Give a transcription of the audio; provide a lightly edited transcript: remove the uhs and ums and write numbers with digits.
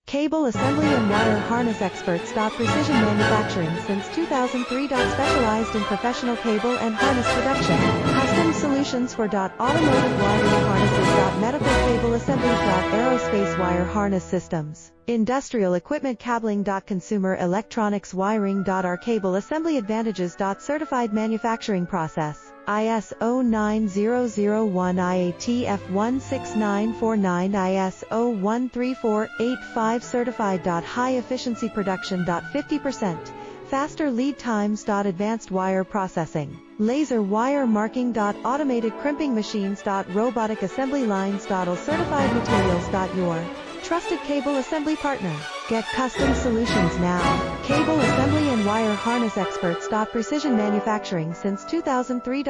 Cable assembly and wire harness experts. Precision manufacturing since 2003. Specialized in professional cable and harness production. Custom solutions for automotive wiring harnesses. Medical cable assembly. Aerospace wire harness systems. Industrial equipment cabling. Consumer electronics wiring. Our cable assembly advantages. Certified manufacturing process. ISO 9001 IATF 16949 ISO 13485 certified. High efficiency production. 50% faster lead times. Advanced wire processing, laser wire marking. Automated crimping machines. Robotic assembly lines. All certified materials. Your trusted cable assembly partner. Get custom solutions now. Cable assembly and wire harness experts. Precision manufacturing since 2003.